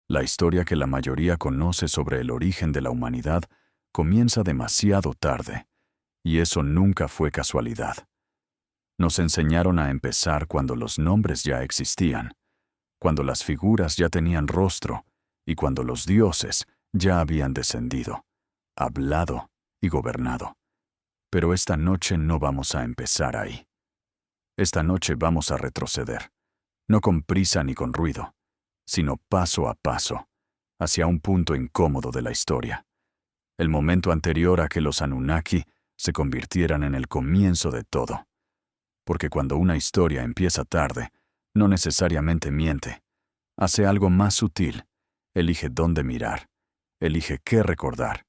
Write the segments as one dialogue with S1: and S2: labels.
S1: La historia que la mayoría conoce sobre el origen de la humanidad comienza demasiado tarde, y eso nunca fue casualidad. Nos enseñaron a empezar cuando los nombres ya existían, cuando las figuras ya tenían rostro y cuando los dioses ya habían descendido, hablado y gobernado. Pero esta noche no vamos a empezar ahí. Esta noche vamos a retroceder, no con prisa ni con ruido, sino paso a paso, hacia un punto incómodo de la historia, el momento anterior a que los Anunnaki se convirtieran en el comienzo de todo. Porque cuando una historia empieza tarde, no necesariamente miente, hace algo más sutil, elige dónde mirar, elige qué recordar,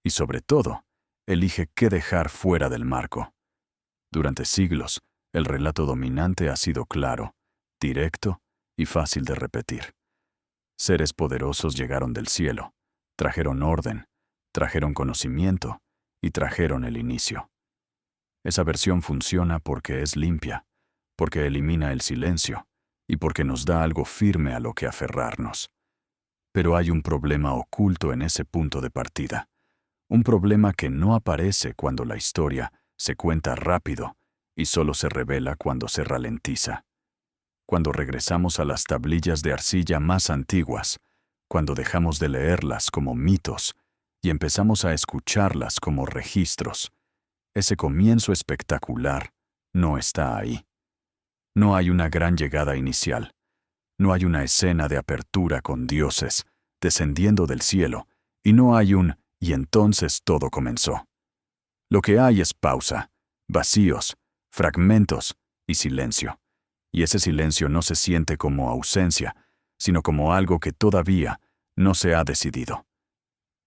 S1: y sobre todo, elige qué dejar fuera del marco. Durante siglos, el relato dominante ha sido claro, directo y fácil de repetir. Seres poderosos llegaron del cielo, trajeron orden, trajeron conocimiento y trajeron el inicio. Esa versión funciona porque es limpia, porque elimina el silencio y porque nos da algo firme a lo que aferrarnos. Pero hay un problema oculto en ese punto de partida, un problema que no aparece cuando la historia se cuenta rápido y solo se revela cuando se ralentiza. Cuando regresamos a las tablillas de arcilla más antiguas, cuando dejamos de leerlas como mitos y empezamos a escucharlas como registros, ese comienzo espectacular no está ahí. No hay una gran llegada inicial. No hay una escena de apertura con dioses descendiendo del cielo, y no hay un «y entonces todo comenzó». Lo que hay es pausa, vacíos, fragmentos y silencio. Y ese silencio no se siente como ausencia, sino como algo que todavía no se ha decidido.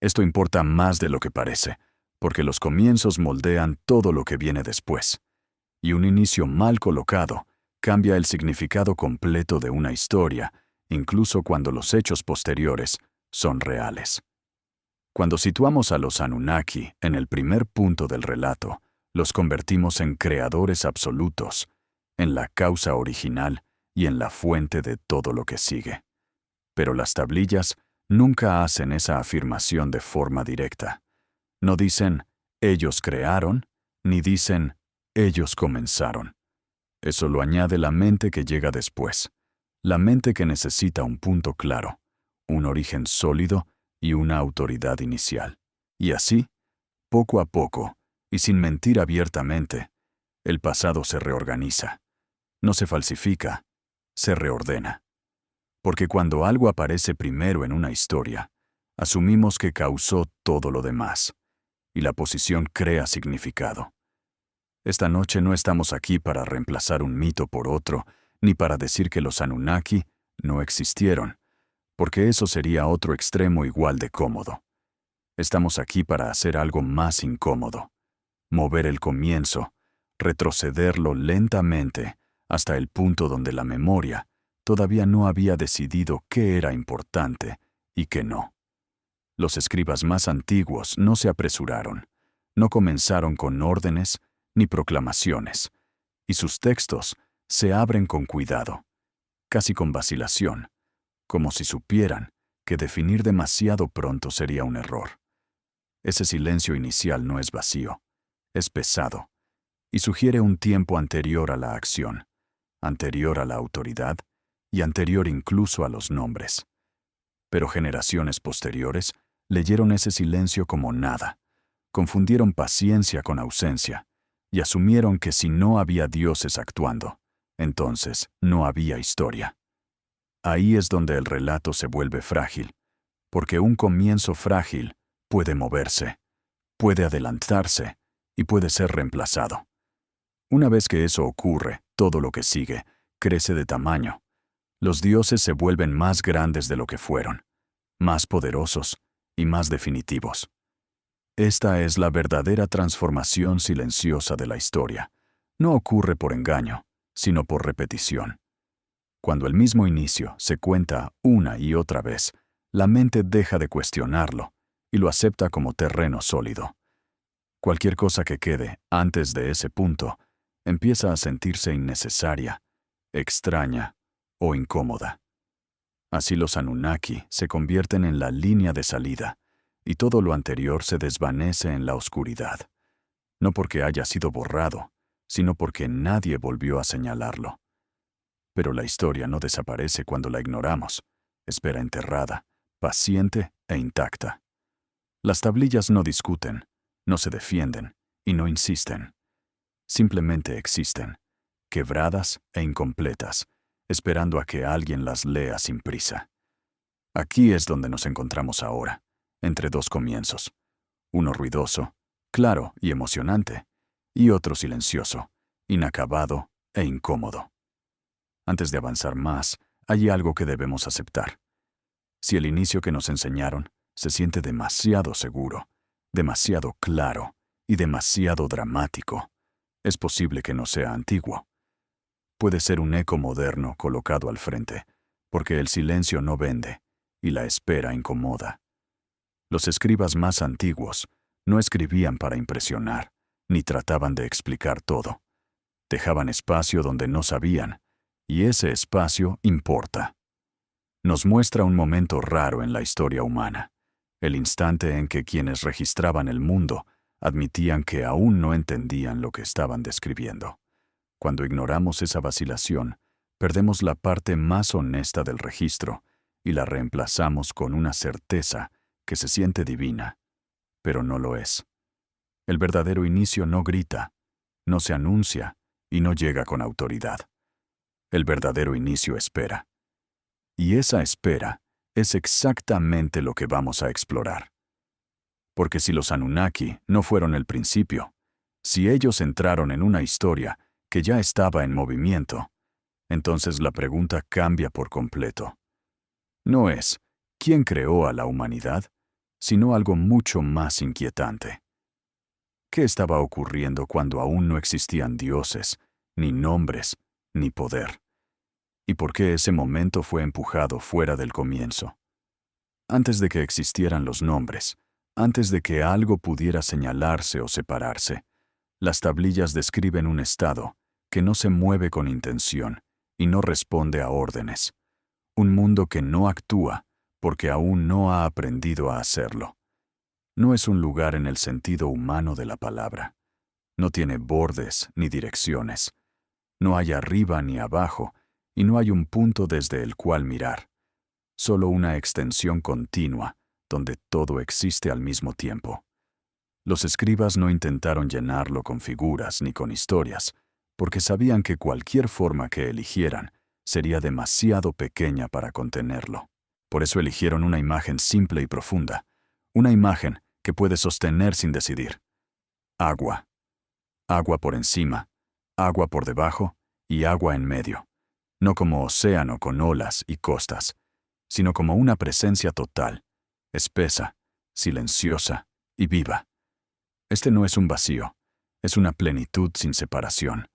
S1: Esto importa más de lo que parece, porque los comienzos moldean todo lo que viene después. Y un inicio mal colocado cambia el significado completo de una historia, incluso cuando los hechos posteriores son reales. Cuando situamos a los Anunnaki en el primer punto del relato, los convertimos en creadores absolutos, en la causa original y en la fuente de todo lo que sigue. Pero las tablillas nunca hacen esa afirmación de forma directa. No dicen, ellos crearon, ni dicen, ellos comenzaron. Eso lo añade la mente que llega después, la mente que necesita un punto claro, un origen sólido y una autoridad inicial. Y así, poco a poco, y sin mentir abiertamente, el pasado se reorganiza. No se falsifica, se reordena. Porque cuando algo aparece primero en una historia, asumimos que causó todo lo demás, y la posición crea significado. Esta noche no estamos aquí para reemplazar un mito por otro, ni para decir que los Anunnaki no existieron, porque eso sería otro extremo igual de cómodo. Estamos aquí para hacer algo más incómodo, mover el comienzo, retrocederlo lentamente hasta el punto donde la memoria todavía no había decidido qué era importante y qué no. Los escribas más antiguos no se apresuraron, no comenzaron con órdenes ni proclamaciones, y sus textos se abren con cuidado, casi con vacilación, como si supieran que definir demasiado pronto sería un error. Ese silencio inicial no es vacío, es pesado, y sugiere un tiempo anterior a la acción, anterior a la autoridad y anterior incluso a los nombres. Pero generaciones posteriores leyeron ese silencio como nada, confundieron paciencia con ausencia, y asumieron que si no había dioses actuando, entonces no había historia. Ahí es donde el relato se vuelve frágil, porque un comienzo frágil puede moverse, puede adelantarse y puede ser reemplazado. Una vez que eso ocurre, todo lo que sigue crece de tamaño. Los dioses se vuelven más grandes de lo que fueron, más poderosos y más definitivos. Esta es la verdadera transformación silenciosa de la historia. No ocurre por engaño, sino por repetición. Cuando el mismo inicio se cuenta una y otra vez, la mente deja de cuestionarlo y lo acepta como terreno sólido. Cualquier cosa que quede antes de ese punto empieza a sentirse innecesaria, extraña o incómoda. Así los Anunnaki se convierten en la línea de salida, y todo lo anterior se desvanece en la oscuridad. No porque haya sido borrado, sino porque nadie volvió a señalarlo. Pero la historia no desaparece cuando la ignoramos. Espera enterrada, paciente e intacta. Las tablillas no discuten, no se defienden y no insisten. Simplemente existen, quebradas e incompletas, esperando a que alguien las lea sin prisa. Aquí es donde nos encontramos ahora, entre dos comienzos. Uno ruidoso, claro y emocionante, y otro silencioso, inacabado e incómodo. Antes de avanzar más, hay algo que debemos aceptar. Si el inicio que nos enseñaron se siente demasiado seguro, demasiado claro y demasiado dramático, es posible que no sea antiguo. Puede ser un eco moderno colocado al frente, porque el silencio no vende y la espera incomoda. Los escribas más antiguos no escribían para impresionar, ni trataban de explicar todo. Dejaban espacio donde no sabían, y ese espacio importa. Nos muestra un momento raro en la historia humana, el instante en que quienes registraban el mundo admitían que aún no entendían lo que estaban describiendo. Cuando ignoramos esa vacilación, perdemos la parte más honesta del registro y la reemplazamos con una certeza que se siente divina, pero no lo es. El verdadero inicio no grita, no se anuncia y no llega con autoridad. El verdadero inicio espera. Y esa espera es exactamente lo que vamos a explorar. Porque si los Anunnaki no fueron el principio, si ellos entraron en una historia que ya estaba en movimiento, entonces la pregunta cambia por completo. No es ¿quién creó a la humanidad?, sino algo mucho más inquietante. ¿Qué estaba ocurriendo cuando aún no existían dioses, ni nombres, ni poder? ¿Y por qué ese momento fue empujado fuera del comienzo? Antes de que existieran los nombres, antes de que algo pudiera señalarse o separarse, las tablillas describen un estado que no se mueve con intención y no responde a órdenes. Un mundo que no actúa porque aún no ha aprendido a hacerlo. No es un lugar en el sentido humano de la palabra. No tiene bordes ni direcciones. No hay arriba ni abajo, y no hay un punto desde el cual mirar. Solo una extensión continua, donde todo existe al mismo tiempo. Los escribas no intentaron llenarlo con figuras ni con historias, porque sabían que cualquier forma que eligieran sería demasiado pequeña para contenerlo. Por eso eligieron una imagen simple y profunda, una imagen que puede sostener sin decidir. Agua. Agua por encima, agua por debajo y agua en medio. No como océano con olas y costas, sino como una presencia total, espesa, silenciosa y viva. Este no es un vacío, es una plenitud sin separación,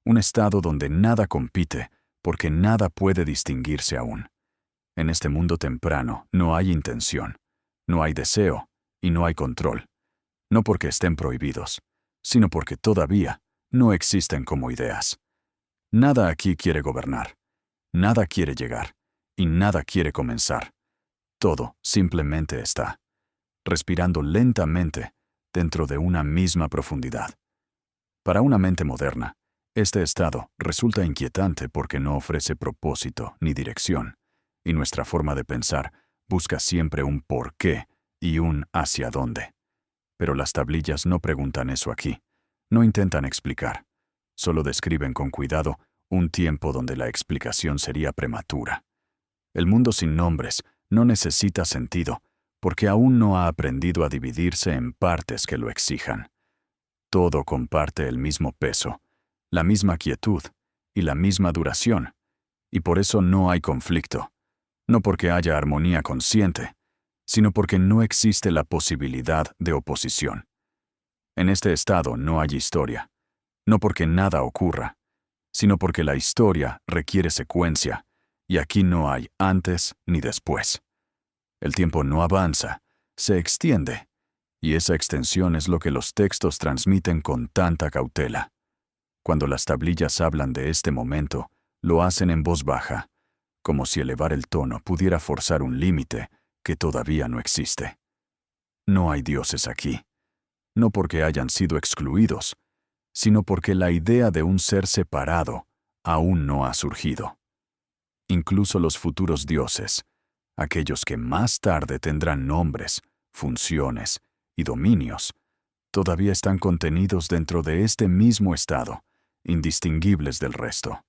S1: un estado donde nada compite porque nada puede distinguirse aún. En este mundo temprano no hay intención, no hay deseo y no hay control, no porque estén prohibidos, sino porque todavía no existen como ideas. Nada aquí quiere gobernar, nada quiere llegar y nada quiere comenzar. Todo simplemente está, respirando lentamente dentro de una misma profundidad. Para una mente moderna, este estado resulta inquietante porque no ofrece propósito ni dirección, y nuestra forma de pensar busca siempre un por qué y un hacia dónde. Pero las tablillas no preguntan eso aquí, no intentan explicar, solo describen con cuidado un tiempo donde la explicación sería prematura. El mundo sin nombres no necesita sentido, porque aún no ha aprendido a dividirse en partes que lo exijan. Todo comparte el mismo peso, la misma quietud y la misma duración, y por eso no hay conflicto, no porque haya armonía consciente, sino porque no existe la posibilidad de oposición. En este estado no hay historia, no porque nada ocurra, sino porque la historia requiere secuencia, y aquí no hay antes ni después. El tiempo no avanza, se extiende, y esa extensión es lo que los textos transmiten con tanta cautela. Cuando las tablillas hablan de este momento, lo hacen en voz baja, como si elevar el tono pudiera forzar un límite que todavía no existe. No hay dioses aquí, no porque hayan sido excluidos, sino porque la idea de un ser separado aún no ha surgido. Incluso los futuros dioses, aquellos que más tarde tendrán nombres, funciones y dominios, todavía están contenidos dentro de este mismo estado, indistinguibles del resto.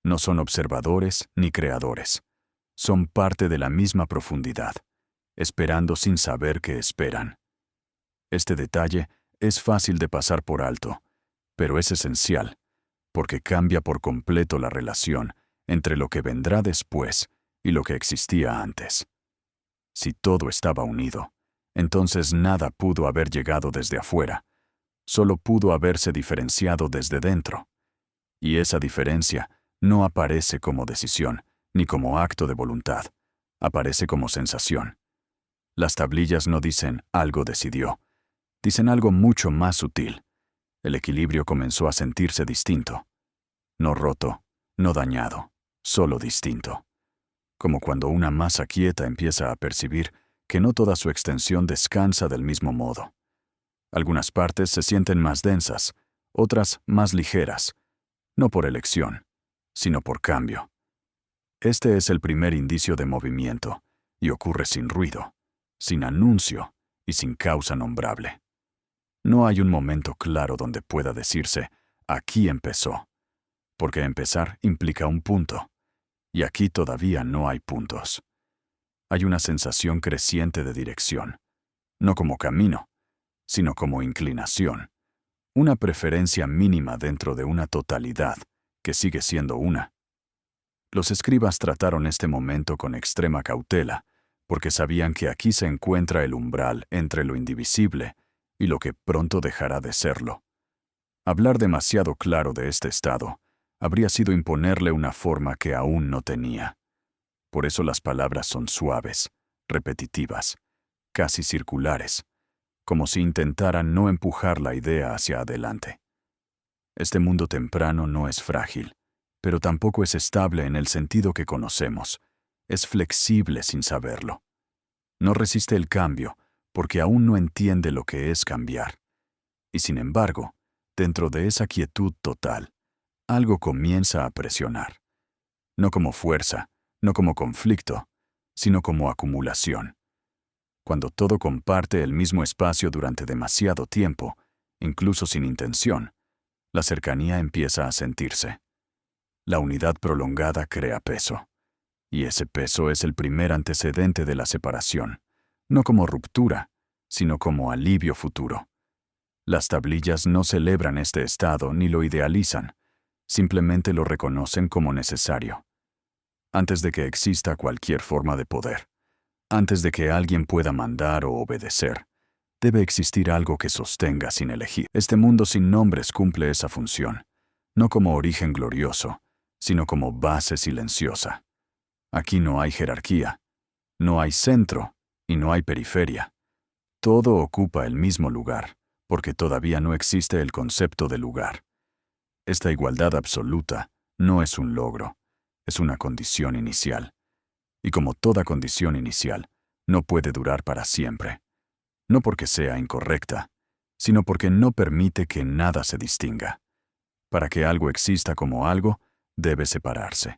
S1: No son observadores ni creadores. Son parte de la misma profundidad, esperando sin saber que esperan. Este detalle es fácil de pasar por alto, pero es esencial, porque cambia por completo la relación entre lo que vendrá después y lo que existía antes. Si todo estaba unido, entonces nada pudo haber llegado desde afuera, solo pudo haberse diferenciado desde dentro. Y esa diferencia no aparece como decisión, ni como acto de voluntad, aparece como sensación. Las tablillas no dicen algo decidió, dicen algo mucho más sutil. El equilibrio comenzó a sentirse distinto. No roto, no dañado, solo distinto. Como cuando una masa quieta empieza a percibir que no toda su extensión descansa del mismo modo. Algunas partes se sienten más densas, otras más ligeras, no por elección, sino por cambio. Este es el primer indicio de movimiento, y ocurre sin ruido, sin anuncio y sin causa nombrable. No hay un momento claro donde pueda decirse, aquí empezó, porque empezar implica un punto, y aquí todavía no hay puntos. Hay una sensación creciente de dirección, no como camino, sino como inclinación, una preferencia mínima dentro de una totalidad que sigue siendo una. Los escribas trataron este momento con extrema cautela, porque sabían que aquí se encuentra el umbral entre lo indivisible y lo que pronto dejará de serlo. Hablar demasiado claro de este estado habría sido imponerle una forma que aún no tenía. Por eso las palabras son suaves, repetitivas, casi circulares, como si intentaran no empujar la idea hacia adelante. Este mundo temprano no es frágil, pero tampoco es estable en el sentido que conocemos. Es flexible sin saberlo. No resiste el cambio, porque aún no entiende lo que es cambiar. Y sin embargo, dentro de esa quietud total, algo comienza a presionar. No como fuerza, no como conflicto, sino como acumulación. Cuando todo comparte el mismo espacio durante demasiado tiempo, incluso sin intención, la cercanía empieza a sentirse. La unidad prolongada crea peso, y ese peso es el primer antecedente de la separación, no como ruptura, sino como alivio futuro. Las tablillas no celebran este estado ni lo idealizan, simplemente lo reconocen como necesario. Antes de que exista cualquier forma de poder, antes de que alguien pueda mandar o obedecer, debe existir algo que sostenga sin elegir. Este mundo sin nombres cumple esa función, no como origen glorioso, sino como base silenciosa. Aquí no hay jerarquía, no hay centro y no hay periferia. Todo ocupa el mismo lugar, porque todavía no existe el concepto de lugar. Esta igualdad absoluta no es un logro, es una condición inicial. Y como toda condición inicial, no puede durar para siempre. No porque sea incorrecta, sino porque no permite que nada se distinga. Para que algo exista como algo, debe separarse,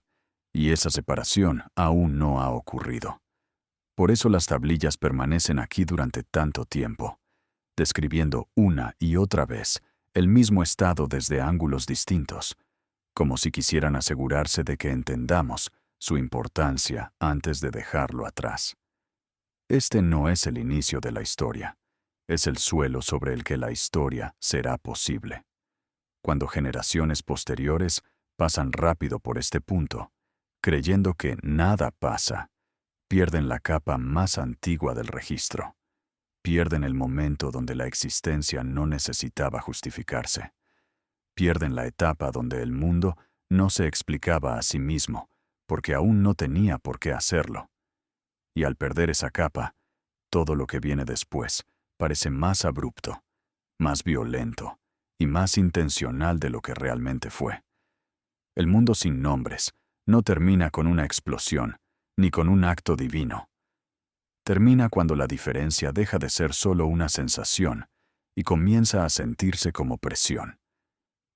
S1: y esa separación aún no ha ocurrido. Por eso las tablillas permanecen aquí durante tanto tiempo, describiendo una y otra vez el mismo estado desde ángulos distintos, como si quisieran asegurarse de que entendamos su importancia antes de dejarlo atrás. Este no es el inicio de la historia, es el suelo sobre el que la historia será posible. Cuando generaciones posteriores pasan rápido por este punto, creyendo que nada pasa, pierden la capa más antigua del registro. Pierden el momento donde la existencia no necesitaba justificarse. Pierden la etapa donde el mundo no se explicaba a sí mismo, porque aún no tenía por qué hacerlo. Y al perder esa capa, todo lo que viene después parece más abrupto, más violento y más intencional de lo que realmente fue. El mundo sin nombres no termina con una explosión, ni con un acto divino. Termina cuando la diferencia deja de ser solo una sensación y comienza a sentirse como presión.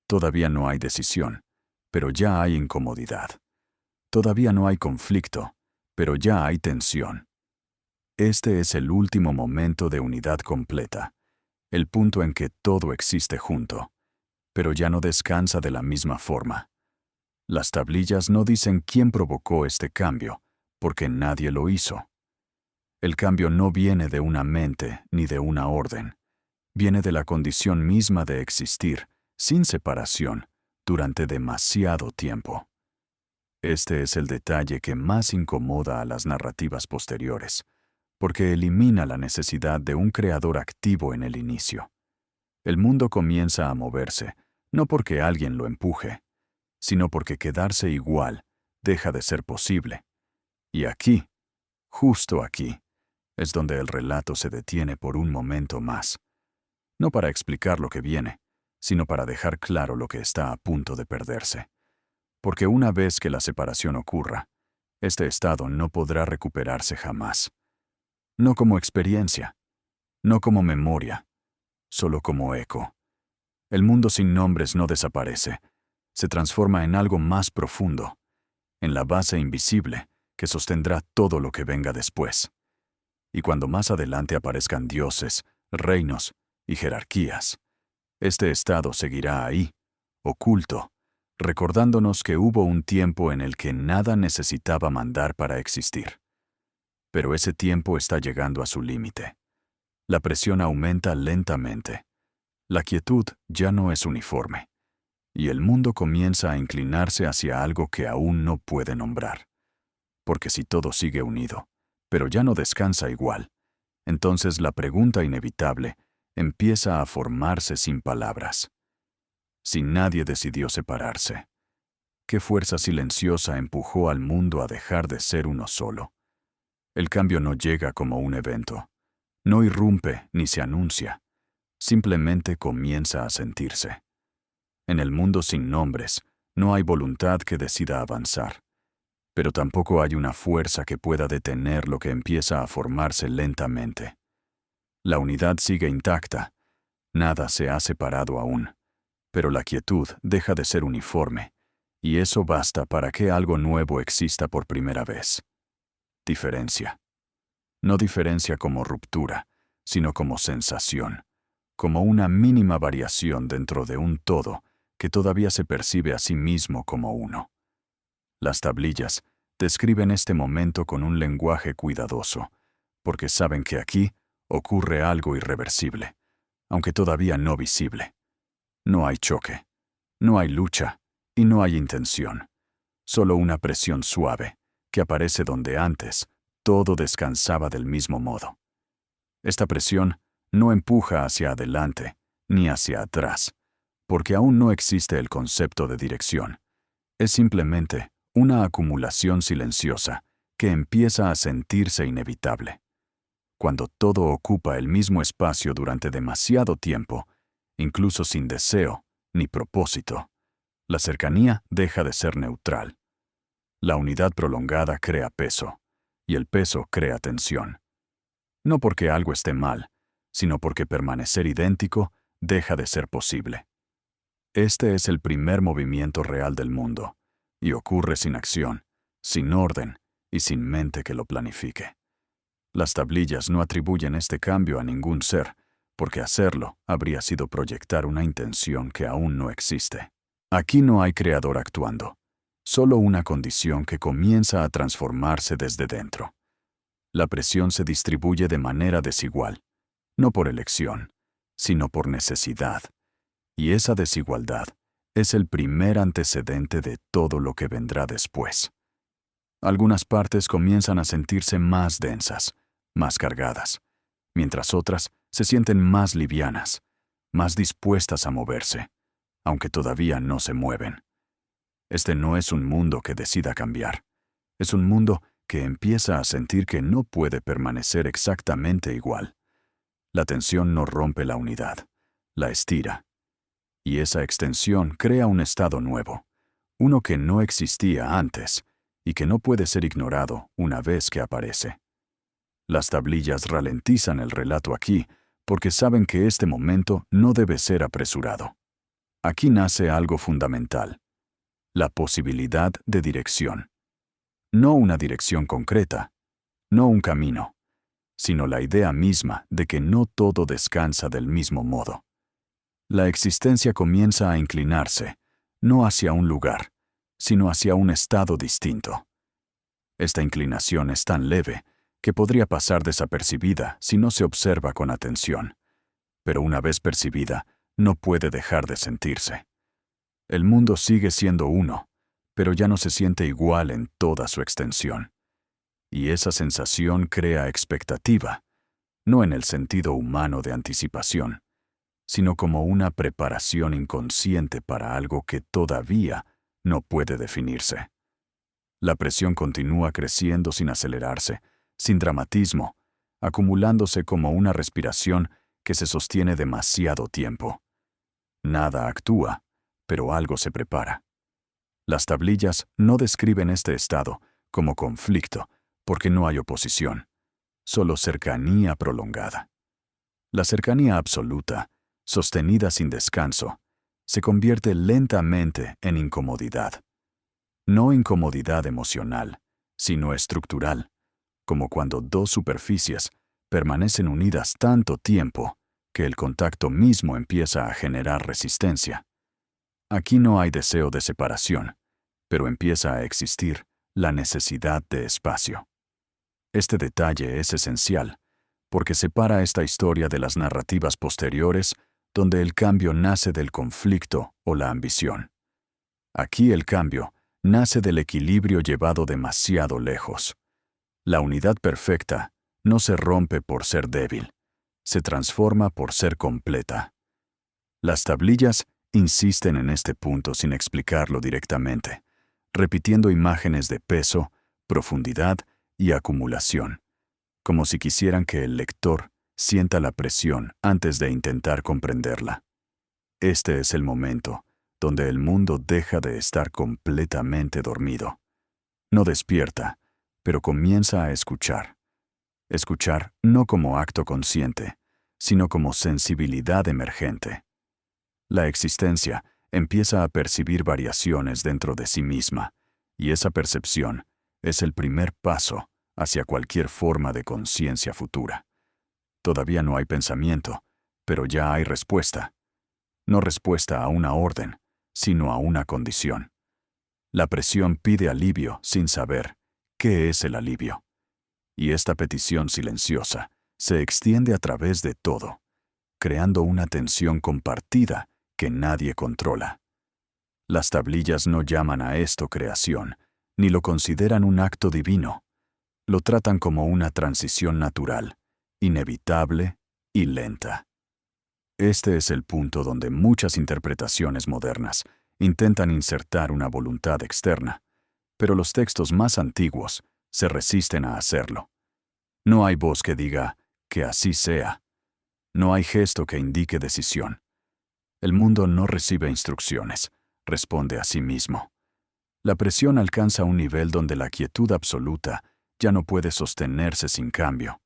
S1: Todavía no hay decisión, pero ya hay incomodidad. Todavía no hay conflicto, pero ya hay tensión. Este es el último momento de unidad completa, el punto en que todo existe junto, pero ya no descansa de la misma forma. Las tablillas no dicen quién provocó este cambio, porque nadie lo hizo. El cambio no viene de una mente ni de una orden. Viene de la condición misma de existir, sin separación, durante demasiado tiempo. Este es el detalle que más incomoda a las narrativas posteriores, porque elimina la necesidad de un creador activo en el inicio. El mundo comienza a moverse, no porque alguien lo empuje, sino porque quedarse igual deja de ser posible. Y aquí, justo aquí, es donde el relato se detiene por un momento más. No para explicar lo que viene, sino para dejar claro lo que está a punto de perderse. Porque una vez que la separación ocurra, este estado no podrá recuperarse jamás. No como experiencia, no como memoria, solo como eco. El mundo sin nombres no desaparece, se transforma en algo más profundo, en la base invisible que sostendrá todo lo que venga después. Y cuando más adelante aparezcan dioses, reinos y jerarquías, este estado seguirá ahí, oculto, recordándonos que hubo un tiempo en el que nada necesitaba mandar para existir. Pero ese tiempo está llegando a su límite. La presión aumenta lentamente. La quietud ya no es uniforme. Y el mundo comienza a inclinarse hacia algo que aún no puede nombrar. Porque si todo sigue unido, pero ya no descansa igual, entonces la pregunta inevitable empieza a formarse sin palabras. Si nadie decidió separarse, ¿qué fuerza silenciosa empujó al mundo a dejar de ser uno solo? El cambio no llega como un evento, no irrumpe ni se anuncia, simplemente comienza a sentirse. En el mundo sin nombres, no hay voluntad que decida avanzar, pero tampoco hay una fuerza que pueda detener lo que empieza a formarse lentamente. La unidad sigue intacta, nada se ha separado aún, pero la quietud deja de ser uniforme, y eso basta para que algo nuevo exista por primera vez. Diferencia. No diferencia como ruptura, sino como sensación, como una mínima variación dentro de un todo que todavía se percibe a sí mismo como uno. Las tablillas describen este momento con un lenguaje cuidadoso, porque saben que aquí ocurre algo irreversible, aunque todavía no visible. No hay choque, no hay lucha y no hay intención, solo una presión suave que aparece donde antes todo descansaba del mismo modo. Esta presión no empuja hacia adelante ni hacia atrás, porque aún no existe el concepto de dirección. Es simplemente una acumulación silenciosa que empieza a sentirse inevitable. Cuando todo ocupa el mismo espacio durante demasiado tiempo, incluso sin deseo ni propósito, la cercanía deja de ser neutral. La unidad prolongada crea peso, y el peso crea tensión. No porque algo esté mal, sino porque permanecer idéntico deja de ser posible. Este es el primer movimiento real del mundo, y ocurre sin acción, sin orden y sin mente que lo planifique. Las tablillas no atribuyen este cambio a ningún ser, porque hacerlo habría sido proyectar una intención que aún no existe. Aquí no hay creador actuando, solo una condición que comienza a transformarse desde dentro. La presión se distribuye de manera desigual, no por elección, sino por necesidad. Y esa desigualdad es el primer antecedente de todo lo que vendrá después. Algunas partes comienzan a sentirse más densas, más cargadas, mientras otras se sienten más livianas, más dispuestas a moverse, aunque todavía no se mueven. Este no es un mundo que decida cambiar, es un mundo que empieza a sentir que no puede permanecer exactamente igual. La tensión no rompe la unidad, la estira. Y esa extensión crea un estado nuevo, uno que no existía antes y que no puede ser ignorado una vez que aparece. Las tablillas ralentizan el relato aquí porque saben que este momento no debe ser apresurado. Aquí nace algo fundamental: la posibilidad de dirección. No una dirección concreta, no un camino, sino la idea misma de que no todo descansa del mismo modo. La existencia comienza a inclinarse, no hacia un lugar, sino hacia un estado distinto. Esta inclinación es tan leve que podría pasar desapercibida si no se observa con atención, pero una vez percibida, no puede dejar de sentirse. El mundo sigue siendo uno, pero ya no se siente igual en toda su extensión. Y esa sensación crea expectativa, no en el sentido humano de anticipación, sino como una preparación inconsciente para algo que todavía no puede definirse. La presión continúa creciendo sin acelerarse, sin dramatismo, acumulándose como una respiración que se sostiene demasiado tiempo. Nada actúa, pero algo se prepara. Las tablillas no describen este estado como conflicto, porque no hay oposición, solo cercanía prolongada. La cercanía absoluta, sostenida sin descanso, se convierte lentamente en incomodidad. No incomodidad emocional, sino estructural, como cuando dos superficies permanecen unidas tanto tiempo que el contacto mismo empieza a generar resistencia. Aquí no hay deseo de separación, pero empieza a existir la necesidad de espacio. Este detalle es esencial, porque separa esta historia de las narrativas posteriores, donde el cambio nace del conflicto o la ambición. Aquí el cambio nace del equilibrio llevado demasiado lejos. La unidad perfecta no se rompe por ser débil, se transforma por ser completa. Las tablillas insisten en este punto sin explicarlo directamente, repitiendo imágenes de peso, profundidad y acumulación, como si quisieran que el lector sienta la presión antes de intentar comprenderla. Este es el momento donde el mundo deja de estar completamente dormido. No despierta, pero comienza a escuchar. Escuchar no como acto consciente, sino como sensibilidad emergente. La existencia empieza a percibir variaciones dentro de sí misma, y esa percepción es el primer paso hacia cualquier forma de conciencia futura. Todavía no hay pensamiento, pero ya hay respuesta. No respuesta a una orden, sino a una condición. La presión pide alivio sin saber qué es el alivio. Y esta petición silenciosa se extiende a través de todo, creando una tensión compartida que nadie controla. Las tablillas no llaman a esto creación, ni lo consideran un acto divino. Lo tratan como una transición natural, inevitable y lenta. Este es el punto donde muchas interpretaciones modernas intentan insertar una voluntad externa, pero los textos más antiguos se resisten a hacerlo. No hay voz que diga que así sea. No hay gesto que indique decisión. El mundo no recibe instrucciones, responde a sí mismo. La presión alcanza un nivel donde la quietud absoluta ya no puede sostenerse sin cambio.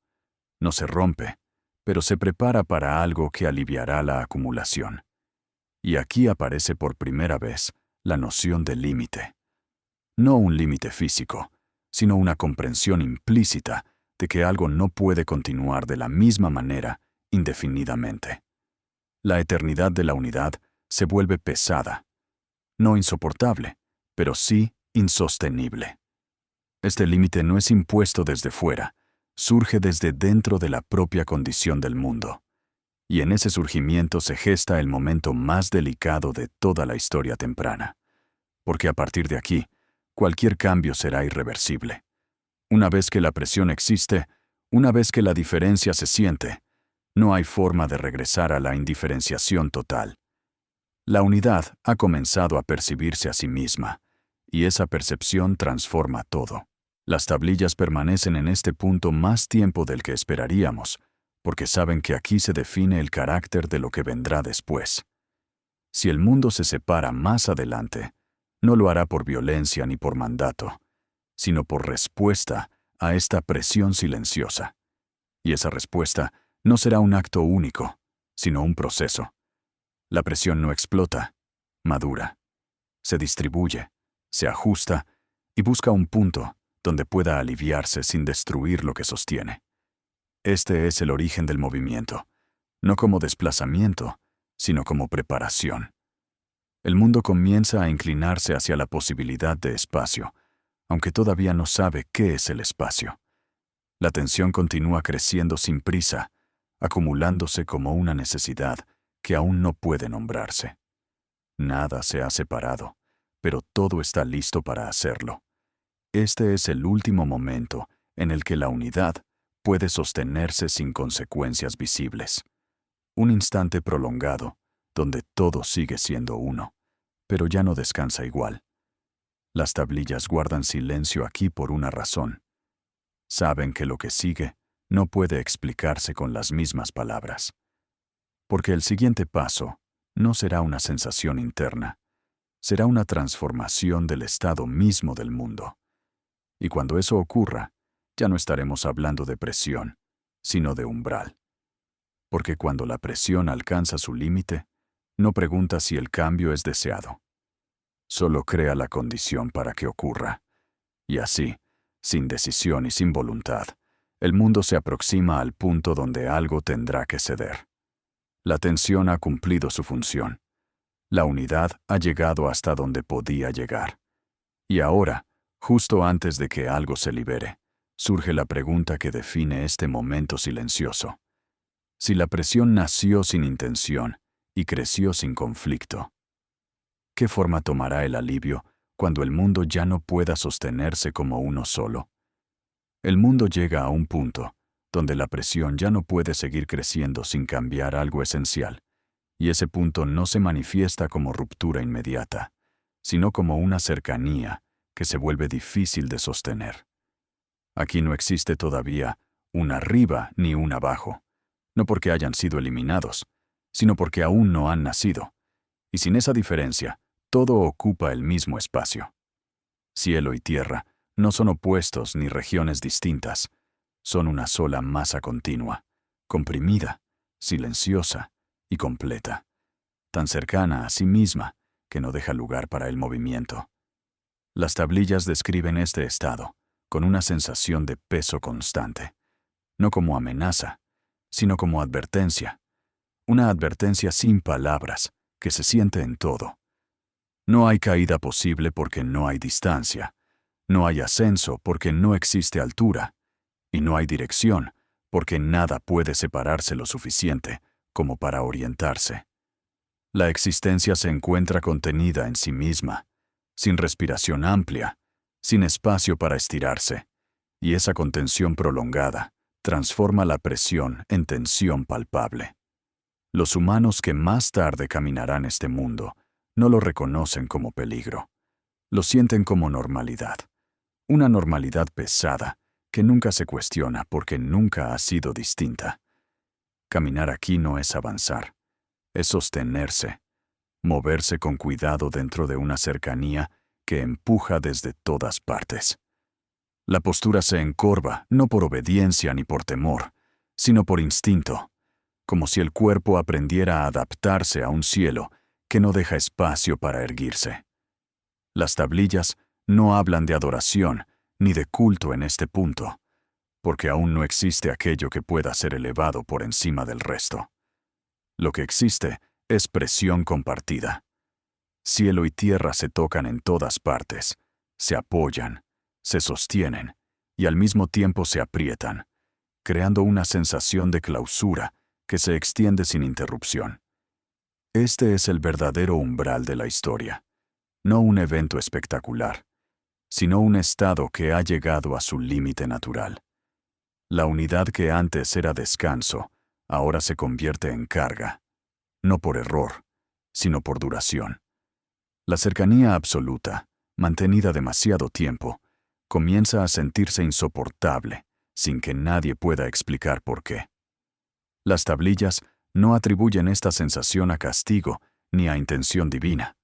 S1: No se rompe, pero se prepara para algo que aliviará la acumulación. Y aquí aparece por primera vez la noción de límite. No un límite físico, sino una comprensión implícita de que algo no puede continuar de la misma manera indefinidamente. La eternidad de la unidad se vuelve pesada, no insoportable, pero sí insostenible. Este límite no es impuesto desde fuera, surge desde dentro de la propia condición del mundo. Y en ese surgimiento se gesta el momento más delicado de toda la historia temprana. Porque a partir de aquí, cualquier cambio será irreversible. Una vez que la presión existe, una vez que la diferencia se siente, no hay forma de regresar a la indiferenciación total. La unidad ha comenzado a percibirse a sí misma, y esa percepción transforma todo. Las tablillas permanecen en este punto más tiempo del que esperaríamos, porque saben que aquí se define el carácter de lo que vendrá después. Si el mundo se separa más adelante, No lo hará por violencia ni por mandato, sino por respuesta a esta presión silenciosa. Y esa respuesta no será un acto único, sino un proceso. La presión no explota, madura, se distribuye, se ajusta y busca un punto donde pueda aliviarse sin destruir lo que sostiene. Este es el origen del movimiento, no como desplazamiento, sino como preparación. El mundo comienza a inclinarse hacia la posibilidad de espacio, aunque todavía no sabe qué es el espacio. La tensión continúa creciendo sin prisa, acumulándose como una necesidad que aún no puede nombrarse. Nada se ha separado, pero todo está listo para hacerlo. Este es el último momento en el que la unidad puede sostenerse sin consecuencias visibles. Un instante prolongado, donde todo sigue siendo uno, pero ya no descansa igual. Las tablillas guardan silencio aquí por una razón. Saben que lo que sigue no puede explicarse con las mismas palabras. Porque el siguiente paso no será una sensación interna, será una transformación del estado mismo del mundo. Y cuando eso ocurra, ya no estaremos hablando de presión, sino de umbral. Porque cuando la presión alcanza su límite, no pregunta si el cambio es deseado. Solo crea la condición para que ocurra. Y así, sin decisión y sin voluntad, el mundo se aproxima al punto donde algo tendrá que ceder. La tensión ha cumplido su función. La unidad ha llegado hasta donde podía llegar. Y ahora, justo antes de que algo se libere, surge la pregunta que define este momento silencioso. Si la presión nació sin intención y creció sin conflicto, ¿qué forma tomará el alivio cuando el mundo ya no pueda sostenerse como uno solo? El mundo llega a un punto donde la presión ya no puede seguir creciendo sin cambiar algo esencial, y ese punto no se manifiesta como ruptura inmediata, sino como una cercanía que se vuelve difícil de sostener. Aquí no existe todavía un arriba ni un abajo, no porque hayan sido eliminados, sino porque aún no han nacido, y sin esa diferencia, todo ocupa el mismo espacio. Cielo y tierra no son opuestos ni regiones distintas, son una sola masa continua, comprimida, silenciosa y completa, tan cercana a sí misma que no deja lugar para el movimiento. Las tablillas describen este estado con una sensación de peso constante, no como amenaza, sino como advertencia, una advertencia sin palabras que se siente en todo. No hay caída posible porque no hay distancia, no hay ascenso porque no existe altura, y no hay dirección porque nada puede separarse lo suficiente como para orientarse. La existencia se encuentra contenida en sí misma, sin respiración amplia, sin espacio para estirarse, y esa contención prolongada transforma la presión en tensión palpable. Los humanos que más tarde caminarán este mundo no lo reconocen como peligro, lo sienten como normalidad, una normalidad pesada que nunca se cuestiona porque nunca ha sido distinta. Caminar aquí no es avanzar, es sostenerse, moverse con cuidado dentro de una cercanía que empuja desde todas partes. La postura se encorva no por obediencia ni por temor, sino por instinto, como si el cuerpo aprendiera a adaptarse a un cielo que no deja espacio para erguirse. Las tablillas no hablan de adoración ni de culto en este punto, porque aún no existe aquello que pueda ser elevado por encima del resto. Lo que existe es presión compartida. Cielo y tierra se tocan en todas partes, se apoyan, se sostienen y al mismo tiempo se aprietan, creando una sensación de clausura que se extiende sin interrupción. Este es el verdadero umbral de la historia, no un evento espectacular, sino un estado que ha llegado a su límite natural. La unidad que antes era descanso, ahora se convierte en carga, no por error, sino por duración. La cercanía absoluta, mantenida demasiado tiempo, comienza a sentirse insoportable, sin que nadie pueda explicar por qué. Las tablillas no atribuyen esta sensación a castigo ni a intención divina.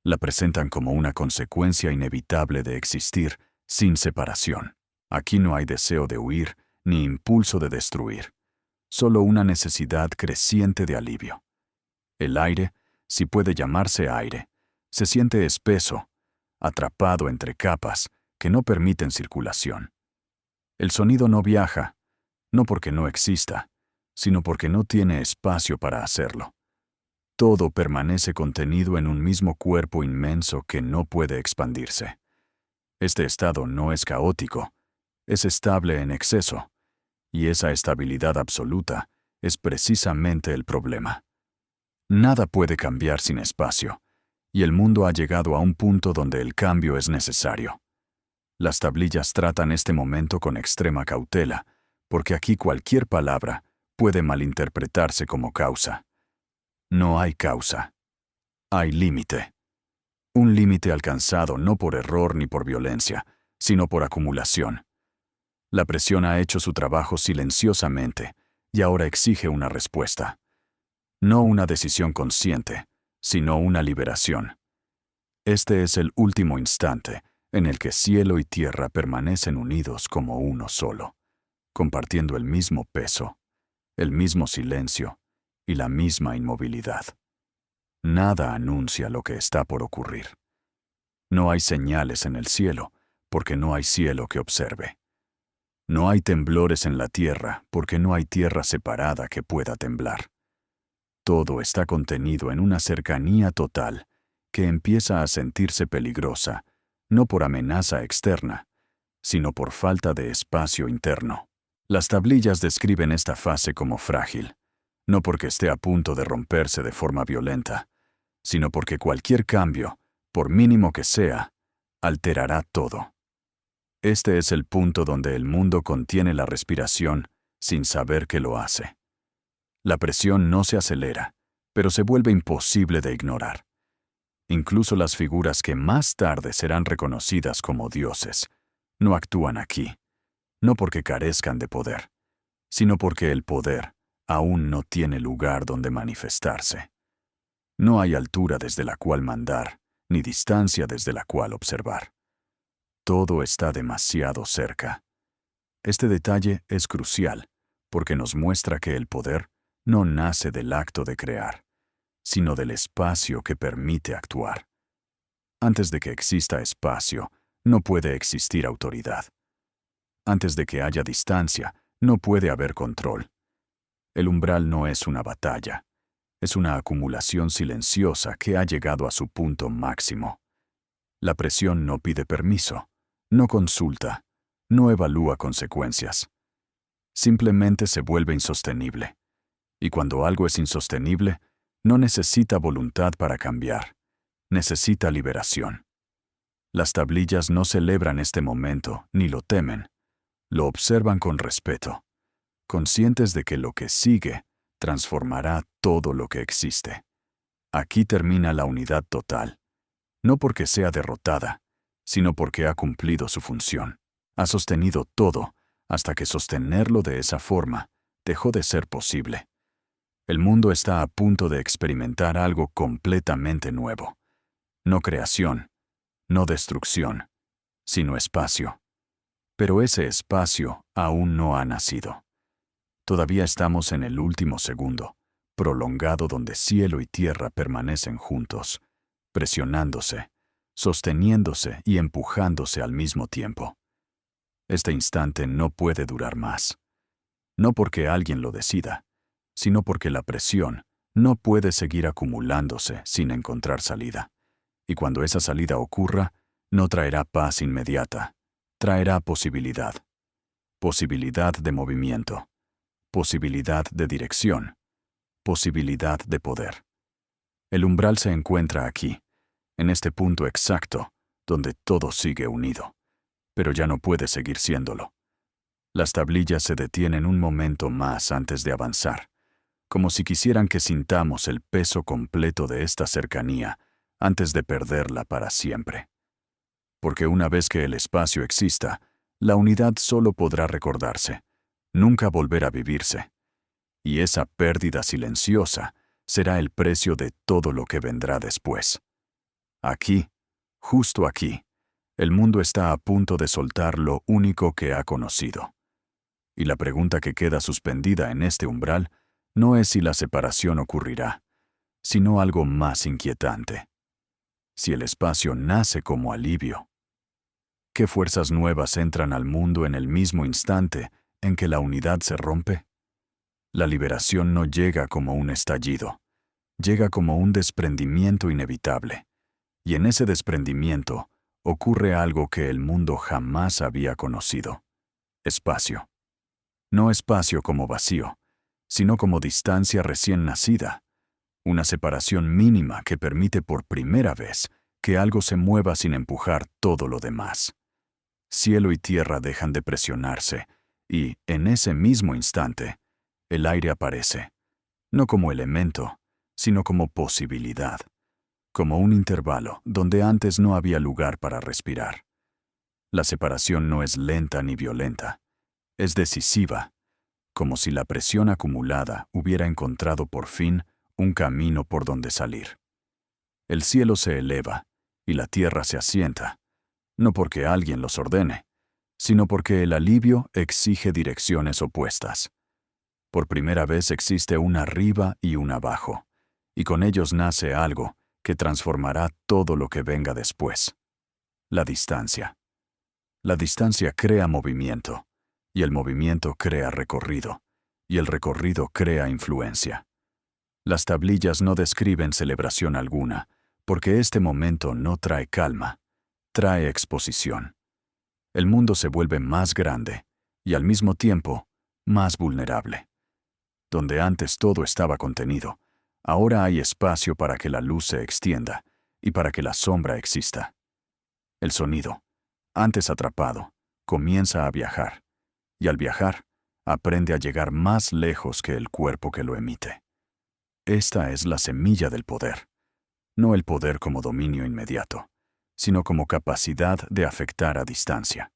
S1: La presentan como una consecuencia inevitable de existir sin separación. Aquí no hay deseo de huir ni impulso de destruir, solo una necesidad creciente de alivio. El aire, si puede llamarse aire, se siente espeso, atrapado entre capas que no permiten circulación. El sonido no viaja, no porque no exista, sino porque no tiene espacio para hacerlo. Todo permanece contenido en un mismo cuerpo inmenso que no puede expandirse. Este estado no es caótico, es estable en exceso, y esa estabilidad absoluta es precisamente el problema. Nada puede cambiar sin espacio, y el mundo ha llegado a un punto donde el cambio es necesario. Las tablillas tratan este momento con extrema cautela, porque aquí cualquier palabra puede malinterpretarse como causa. No hay causa. Hay límite. Un límite alcanzado no por error ni por violencia, sino por acumulación. La presión ha hecho su trabajo silenciosamente y ahora exige una respuesta. No una decisión consciente, sino una liberación. Este es el último instante en el que cielo y tierra permanecen unidos como uno solo, compartiendo el mismo peso, el mismo silencio y la misma inmovilidad. Nada anuncia lo que está por ocurrir. No hay señales en el cielo, porque no hay cielo que observe. No hay temblores en la tierra, porque no hay tierra separada que pueda temblar. Todo está contenido en una cercanía total que empieza a sentirse peligrosa, no por amenaza externa, sino por falta de espacio interno. Las tablillas describen esta fase como frágil, no porque esté a punto de romperse de forma violenta, sino porque cualquier cambio, por mínimo que sea, alterará todo. Este es el punto donde el mundo contiene la respiración sin saber que lo hace. La presión no se acelera, pero se vuelve imposible de ignorar. Incluso las figuras que más tarde serán reconocidas como dioses no actúan aquí, no porque carezcan de poder, sino porque el poder aún no tiene lugar donde manifestarse. No hay altura desde la cual mandar, ni distancia desde la cual observar. Todo está demasiado cerca. Este detalle es crucial, porque nos muestra que el poder no nace del acto de crear, sino del espacio que permite actuar. Antes de que exista espacio, no puede existir autoridad. Antes de que haya distancia, no puede haber control. El umbral no es una batalla, es una acumulación silenciosa que ha llegado a su punto máximo. La presión no pide permiso, no consulta, no evalúa consecuencias. Simplemente se vuelve insostenible. Y cuando algo es insostenible, no necesita voluntad para cambiar, necesita liberación. Las tablillas no celebran este momento ni lo temen, lo observan con respeto, conscientes de que lo que sigue transformará todo lo que existe. Aquí termina la unidad total, no porque sea derrotada, sino porque ha cumplido su función. Ha sostenido todo hasta que sostenerlo de esa forma dejó de ser posible. El mundo está a punto de experimentar algo completamente nuevo. No creación, no destrucción, sino espacio. Pero ese espacio aún no ha nacido. Todavía estamos en el último segundo, prolongado donde cielo y tierra permanecen juntos, presionándose, sosteniéndose y empujándose al mismo tiempo. Este instante no puede durar más. No porque alguien lo decida, sino porque la presión no puede seguir acumulándose sin encontrar salida. Y cuando esa salida ocurra, no traerá paz inmediata, traerá posibilidad. Posibilidad de movimiento, posibilidad de dirección, posibilidad de poder. El umbral se encuentra aquí, en este punto exacto, donde todo sigue unido, pero ya no puede seguir siéndolo. Las tablillas se detienen un momento más antes de avanzar, como si quisieran que sintamos el peso completo de esta cercanía antes de perderla para siempre. Porque una vez que el espacio exista, la unidad solo podrá recordarse, nunca volver a vivirse. Y esa pérdida silenciosa será el precio de todo lo que vendrá después. Aquí, justo aquí, el mundo está a punto de soltar lo único que ha conocido. Y la pregunta que queda suspendida en este umbral no es si la separación ocurrirá, sino algo más inquietante. Si el espacio nace como alivio, ¿qué fuerzas nuevas entran al mundo en el mismo instante en que la unidad se rompe? La liberación no llega como un estallido, llega como un desprendimiento inevitable. Y en ese desprendimiento ocurre algo que el mundo jamás había conocido: espacio. No espacio como vacío, sino como distancia recién nacida, una separación mínima que permite por primera vez que algo se mueva sin empujar todo lo demás. Cielo y tierra dejan de presionarse, y, en ese mismo instante, el aire aparece, no como elemento, sino como posibilidad, como un intervalo donde antes no había lugar para respirar. La separación no es lenta ni violenta, es decisiva, como si la presión acumulada hubiera encontrado por fin un camino por donde salir. El cielo se eleva y la tierra se asienta, no porque alguien los ordene, sino porque el alivio exige direcciones opuestas. Por primera vez existe un arriba y un abajo, y con ellos nace algo que transformará todo lo que venga después: la distancia. La distancia crea movimiento, y el movimiento crea recorrido, y el recorrido crea influencia. Las tablillas no describen celebración alguna, porque este momento no trae calma, trae exposición. El mundo se vuelve más grande, y al mismo tiempo, más vulnerable. Donde antes todo estaba contenido, ahora hay espacio para que la luz se extienda y para que la sombra exista. El sonido, antes atrapado, comienza a viajar, y al viajar, aprende a llegar más lejos que el cuerpo que lo emite. Esta es la semilla del poder, no el poder como dominio inmediato, sino como capacidad de afectar a distancia.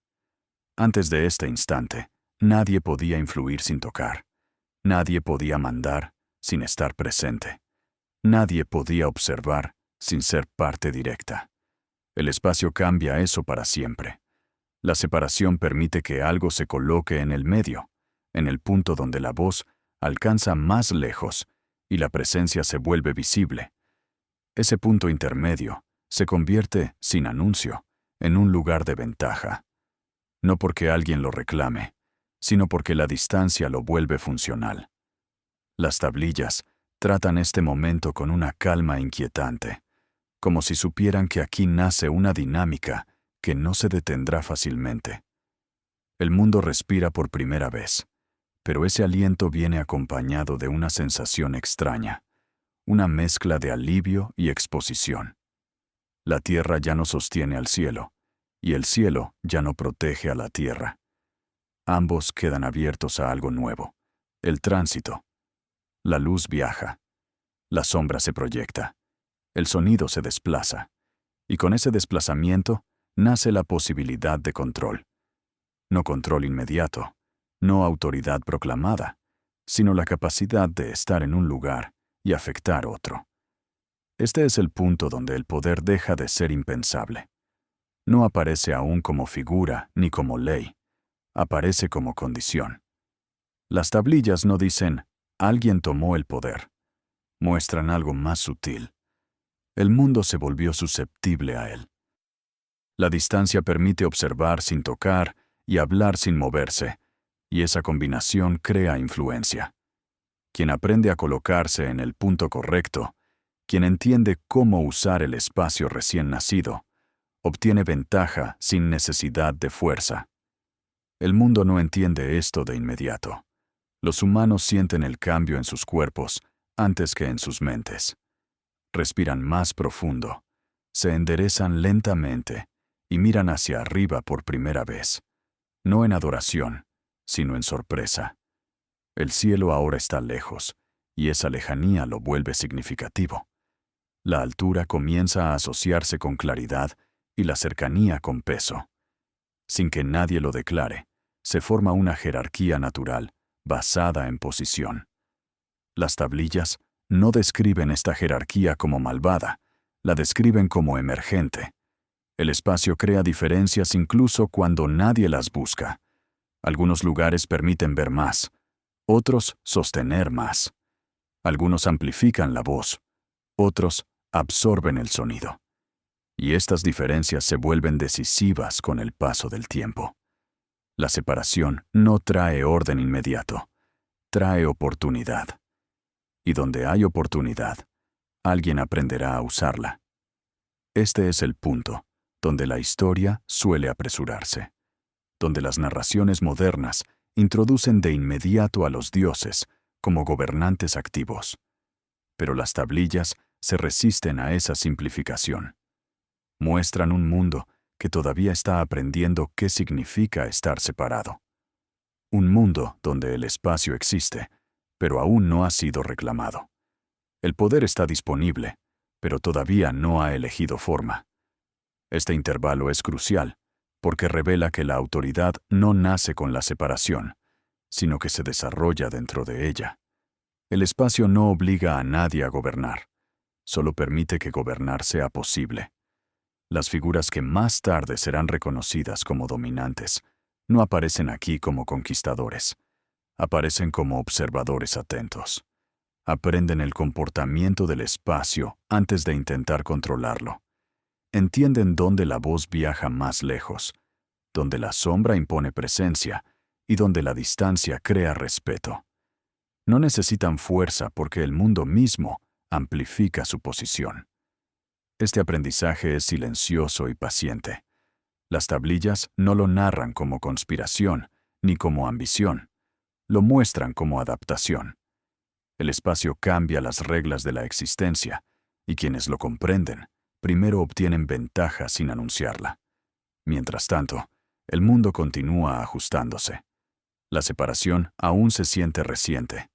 S1: Antes de este instante, nadie podía influir sin tocar, nadie podía mandar sin estar presente, nadie podía observar sin ser parte directa. El espacio cambia eso para siempre. La separación permite que algo se coloque en el medio, en el punto donde la voz alcanza más lejos y la presencia se vuelve visible. Ese punto intermedio se convierte, sin anuncio, en un lugar de ventaja. No porque alguien lo reclame, sino porque la distancia lo vuelve funcional. Las tablillas tratan este momento con una calma inquietante, como si supieran que aquí nace una dinámica que no se detendrá fácilmente. El mundo respira por primera vez, pero ese aliento viene acompañado de una sensación extraña, una mezcla de alivio y exposición. La tierra ya no sostiene al cielo, y el cielo ya no protege a la tierra. Ambos quedan abiertos a algo nuevo: el tránsito. La luz viaja, la sombra se proyecta, el sonido se desplaza, y con ese desplazamiento nace la posibilidad de control. No control inmediato, no autoridad proclamada, sino la capacidad de estar en un lugar y afectar otro. Este es el punto donde el poder deja de ser impensable. No aparece aún como figura ni como ley, aparece como condición. Las tablillas no dicen: alguien tomó el poder. Muestran algo más sutil: el mundo se volvió susceptible a él. La distancia permite observar sin tocar y hablar sin moverse, y esa combinación crea influencia. Quien aprende a colocarse en el punto correcto, quien entiende cómo usar el espacio recién nacido, obtiene ventaja sin necesidad de fuerza. El mundo no entiende esto de inmediato. Los humanos sienten el cambio en sus cuerpos antes que en sus mentes. Respiran más profundo, se enderezan lentamente y miran hacia arriba por primera vez, no en adoración, sino en sorpresa. El cielo ahora está lejos, y esa lejanía lo vuelve significativo. La altura comienza a asociarse con claridad y la cercanía con peso. Sin que nadie lo declare, se forma una jerarquía natural basada en posición. Las tablillas no describen esta jerarquía como malvada, La describen como emergente. El espacio crea diferencias incluso cuando nadie las busca. Algunos lugares permiten ver más, otros sostener más. Algunos amplifican la voz, otros absorben el sonido. Y estas diferencias se vuelven decisivas con el paso del tiempo. La separación no trae orden inmediato, trae oportunidad. Y donde hay oportunidad, alguien aprenderá a usarla. Este es el punto donde la historia suele apresurarse, donde las narraciones modernas introducen de inmediato a los dioses como gobernantes activos. Pero las tablillas se resisten a esa simplificación. Muestran un mundo que todavía está aprendiendo qué significa estar separado. Un mundo donde el espacio existe, pero aún no ha sido reclamado. El poder está disponible, pero todavía no ha elegido forma. Este intervalo es crucial, porque revela que la autoridad no nace con la separación, sino que se desarrolla dentro de ella. El espacio no obliga a nadie a gobernar, solo permite que gobernar sea posible. Las figuras que más tarde serán reconocidas como dominantes no aparecen aquí como conquistadores, aparecen como observadores atentos. Aprenden el comportamiento del espacio antes de intentar controlarlo. Entienden dónde la voz viaja más lejos, donde la sombra impone presencia y donde la distancia crea respeto. No necesitan fuerza porque el mundo mismo amplifica su posición. Este aprendizaje es silencioso y paciente. Las tablillas no lo narran como conspiración ni como ambición, lo muestran como adaptación. El espacio cambia las reglas de la existencia, y quienes lo comprenden primero obtienen ventaja sin anunciarla. Mientras tanto, el mundo continúa ajustándose. La separación aún se siente reciente.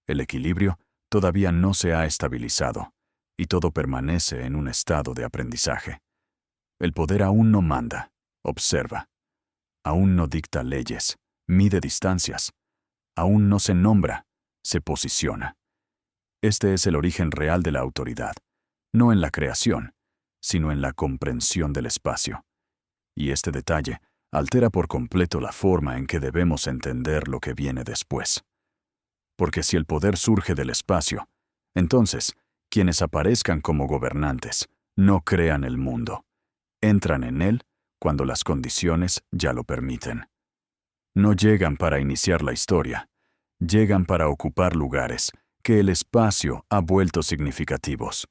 S1: El equilibrio todavía no se ha estabilizado, y todo permanece en un estado de aprendizaje. El poder aún no manda, observa. Aún no dicta leyes, mide distancias. Aún no se nombra, se posiciona. Este es el origen real de la autoridad, no en la creación, sino en la comprensión del espacio. Y este detalle altera por completo la forma en que debemos entender lo que viene después. Porque si el poder surge del espacio, entonces, quienes aparezcan como gobernantes no crean el mundo. Entran en él cuando las condiciones ya lo permiten. No llegan para iniciar la historia, llegan para ocupar lugares que el espacio ha vuelto significativos.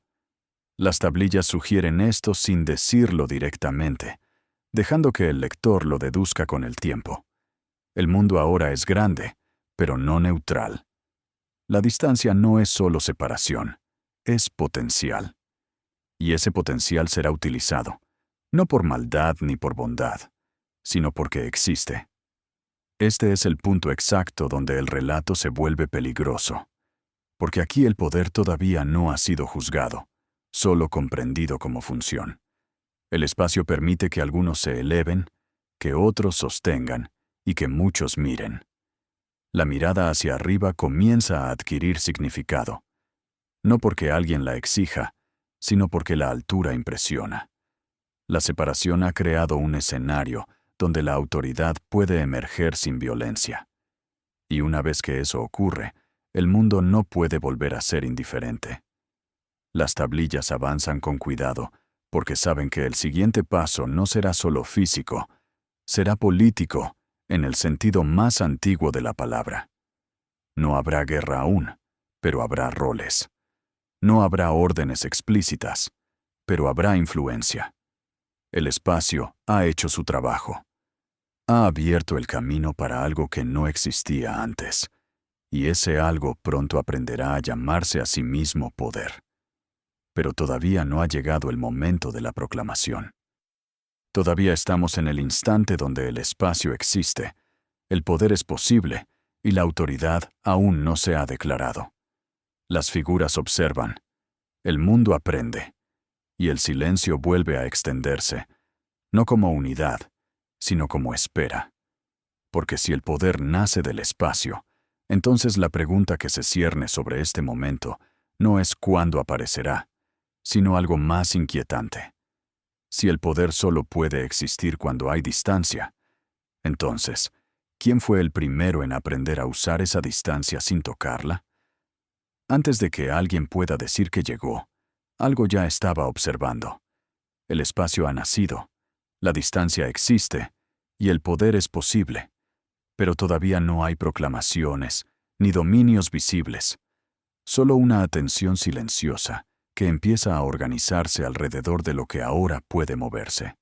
S1: Las tablillas sugieren esto sin decirlo directamente, dejando que el lector lo deduzca con el tiempo. El mundo ahora es grande, pero no neutral. La distancia no es solo separación, es potencial. Y ese potencial será utilizado, no por maldad ni por bondad, sino porque existe. Este es el punto exacto donde el relato se vuelve peligroso, porque aquí el poder todavía no ha sido juzgado, solo comprendido como función. El espacio permite que algunos se eleven, que otros sostengan y que muchos miren. La mirada hacia arriba comienza a adquirir significado, no porque alguien la exija, sino porque la altura impresiona. La separación ha creado un escenario donde la autoridad puede emerger sin violencia. Y una vez que eso ocurre, el mundo no puede volver a ser indiferente. Las tablillas avanzan con cuidado, porque saben que el siguiente paso no será solo físico, será político, en el sentido más antiguo de la palabra. No habrá guerra aún, pero habrá roles. No habrá órdenes explícitas, pero habrá influencia. El espacio ha hecho su trabajo. Ha abierto el camino para algo que no existía antes, y ese algo pronto aprenderá a llamarse a sí mismo poder. Pero todavía no ha llegado el momento de la proclamación. Todavía estamos en el instante donde el espacio existe, el poder es posible, y la autoridad aún no se ha declarado. Las figuras observan, el mundo aprende, y el silencio vuelve a extenderse, no como unidad, sino como espera. Porque si el poder nace del espacio, entonces la pregunta que se cierne sobre este momento no es cuándo aparecerá, sino algo más inquietante. Si el poder solo puede existir cuando hay distancia, entonces, ¿quién fue el primero en aprender a usar esa distancia sin tocarla? Antes de que alguien pueda decir que llegó, algo ya estaba observando. El espacio ha nacido, la distancia existe, y el poder es posible. Pero todavía no hay proclamaciones, ni dominios visibles. Solo una atención silenciosa que empieza a organizarse alrededor de lo que ahora puede moverse.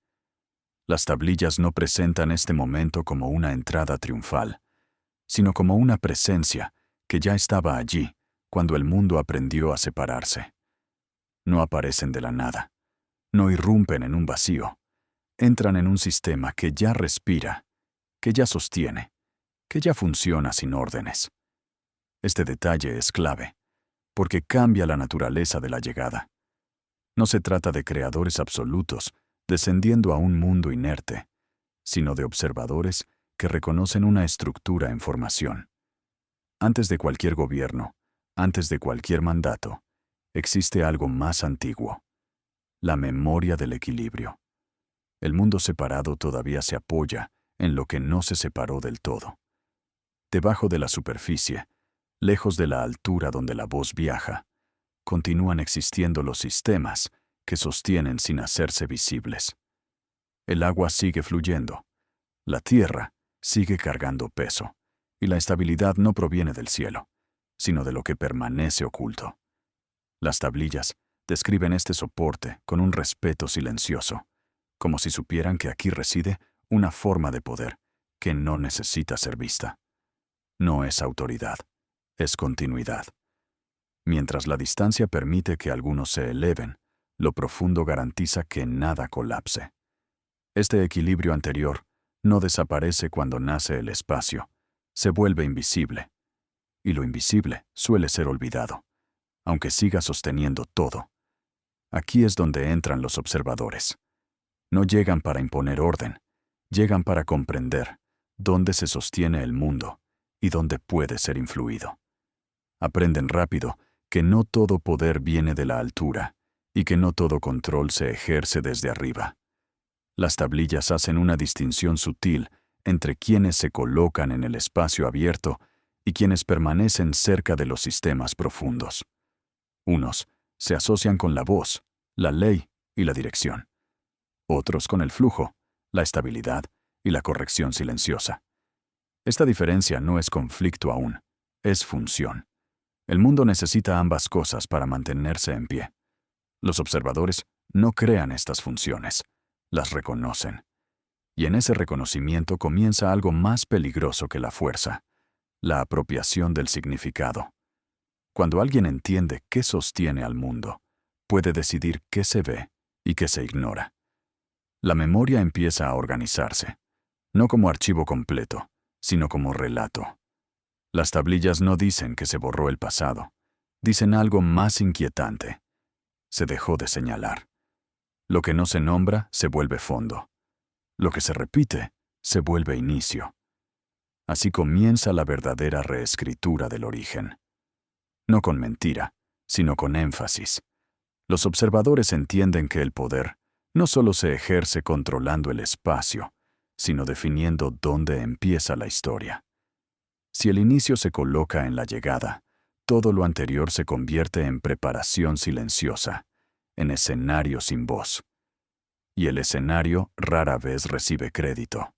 S1: Las tablillas no presentan este momento como una entrada triunfal, sino como una presencia que ya estaba allí cuando el mundo aprendió a separarse. No aparecen de la nada, no irrumpen en un vacío, entran en un sistema que ya respira, que ya sostiene, que ya funciona sin órdenes. Este detalle es clave, porque cambia la naturaleza de la llegada. No se trata de creadores absolutos descendiendo a un mundo inerte, sino de observadores que reconocen una estructura en formación. Antes de cualquier gobierno, antes de cualquier mandato, existe algo más antiguo: la memoria del equilibrio. El mundo separado todavía se apoya en lo que no se separó del todo. Debajo de la superficie, lejos de la altura donde la voz viaja, continúan existiendo los sistemas que sostienen sin hacerse visibles. El agua sigue fluyendo, la tierra sigue cargando peso, y la estabilidad no proviene del cielo, sino de lo que permanece oculto. Las tablillas describen este soporte con un respeto silencioso, como si supieran que aquí reside una forma de poder que no necesita ser vista. No es autoridad, es continuidad. Mientras la distancia permite que algunos se eleven, lo profundo garantiza que nada colapse. Este equilibrio anterior no desaparece cuando nace el espacio, se vuelve invisible. Y lo invisible suele ser olvidado, aunque siga sosteniendo todo. Aquí es donde entran los observadores. No llegan para imponer orden, llegan para comprender dónde se sostiene el mundo y dónde puede ser influido. Aprenden rápido que no todo poder viene de la altura y que no todo control se ejerce desde arriba. Las tablillas hacen una distinción sutil entre quienes se colocan en el espacio abierto y quienes permanecen cerca de los sistemas profundos. Unos se asocian con la voz, la ley y la dirección. Otros con el flujo, la estabilidad y la corrección silenciosa. Esta diferencia no es conflicto aún, es función. El mundo necesita ambas cosas para mantenerse en pie. Los observadores no crean estas funciones, las reconocen. Y en ese reconocimiento comienza algo más peligroso que la fuerza: la apropiación del significado. Cuando alguien entiende qué sostiene al mundo, puede decidir qué se ve y qué se ignora. La memoria empieza a organizarse, no como archivo completo, sino como relato. Las tablillas no dicen que se borró el pasado, dicen algo más inquietante. Se dejó de señalar. Lo que no se nombra se vuelve fondo. Lo que se repite se vuelve inicio. Así comienza la verdadera reescritura del origen. No con mentira, sino con énfasis. Los observadores entienden que el poder no solo se ejerce controlando el espacio, sino definiendo dónde empieza la historia. Si el inicio se coloca en la llegada, todo lo anterior se convierte en preparación silenciosa, en escenario sin voz. Y el escenario rara vez recibe crédito.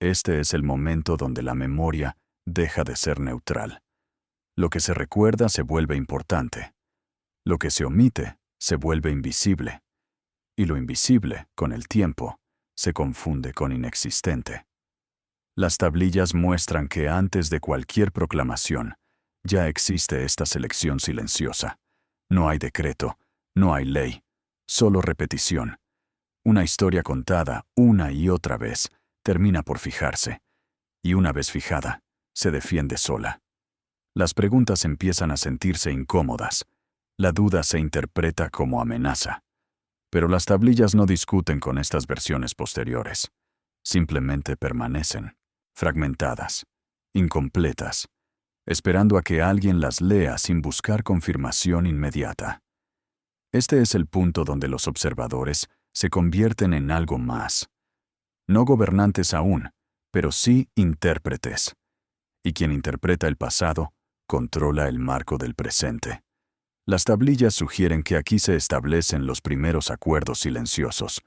S1: Este es el momento donde la memoria deja de ser neutral. Lo que se recuerda se vuelve importante. Lo que se omite se vuelve invisible. Y lo invisible, con el tiempo, se confunde con inexistente. Las tablillas muestran que antes de cualquier proclamación, ya existe esta selección silenciosa. No hay decreto, no hay ley, solo repetición. Una historia contada una y otra vez termina por fijarse, y una vez fijada, se defiende sola. Las preguntas empiezan a sentirse incómodas. La duda se interpreta como amenaza. Pero las tablillas no discuten con estas versiones posteriores. Simplemente permanecen, fragmentadas, incompletas, esperando a que alguien las lea sin buscar confirmación inmediata. Este es el punto donde los observadores se convierten en algo más. No gobernantes aún, pero sí intérpretes. Y quien interpreta el pasado, controla el marco del presente. Las tablillas sugieren que aquí se establecen los primeros acuerdos silenciosos,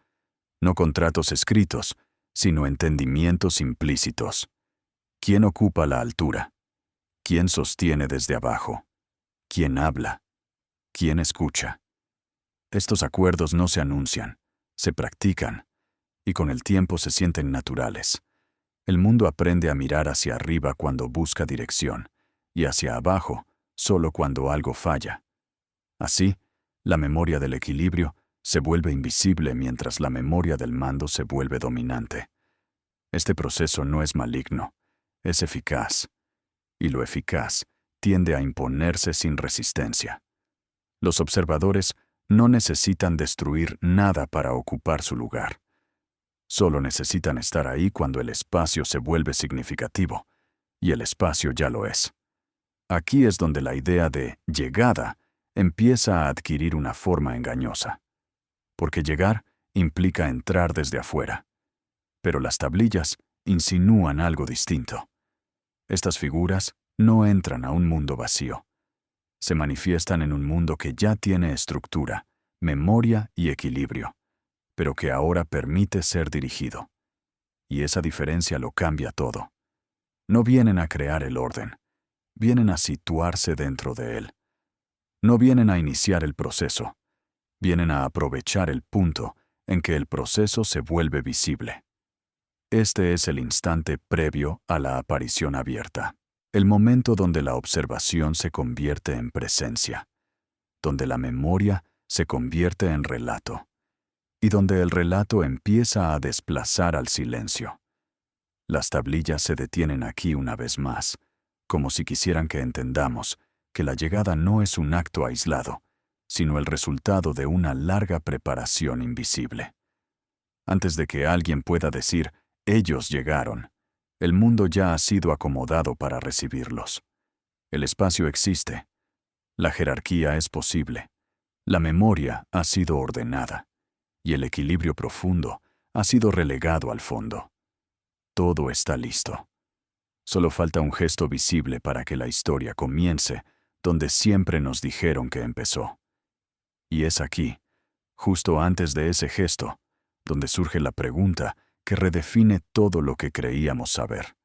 S1: no contratos escritos, sino entendimientos implícitos. ¿Quién ocupa la altura? ¿Quién sostiene desde abajo? ¿Quién habla? ¿Quién escucha? Estos acuerdos no se anuncian, se practican, y con el tiempo se sienten naturales. El mundo aprende a mirar hacia arriba cuando busca dirección, y hacia abajo solo cuando algo falla. Así, la memoria del equilibrio se vuelve invisible mientras la memoria del mando se vuelve dominante. Este proceso no es maligno, es eficaz, y lo eficaz tiende a imponerse sin resistencia. Los observadores no necesitan destruir nada para ocupar su lugar. Solo necesitan estar ahí cuando el espacio se vuelve significativo, y el espacio ya lo es. Aquí es donde la idea de llegada empieza a adquirir una forma engañosa. Porque llegar implica entrar desde afuera. Pero las tablillas insinúan algo distinto. Estas figuras no entran a un mundo vacío. Se manifiestan en un mundo que ya tiene estructura, memoria y equilibrio, pero que ahora permite ser dirigido. Y esa diferencia lo cambia todo. No vienen a crear el orden, vienen a situarse dentro de él. No vienen a iniciar el proceso, vienen a aprovechar el punto en que el proceso se vuelve visible. Este es el instante previo a la aparición abierta, el momento donde la observación se convierte en presencia, donde la memoria se convierte en relato, y donde el relato empieza a desplazar al silencio. Las tablillas se detienen aquí una vez más, como si quisieran que entendamos que la llegada no es un acto aislado, sino el resultado de una larga preparación invisible. Antes de que alguien pueda decir, ellos llegaron, el mundo ya ha sido acomodado para recibirlos. El espacio existe. La jerarquía es posible. La memoria ha sido ordenada. Y el equilibrio profundo ha sido relegado al fondo. Todo está listo. Solo falta un gesto visible para que la historia comience donde siempre nos dijeron que empezó. Y es aquí, justo antes de ese gesto, donde surge la pregunta que redefine todo lo que creíamos saber.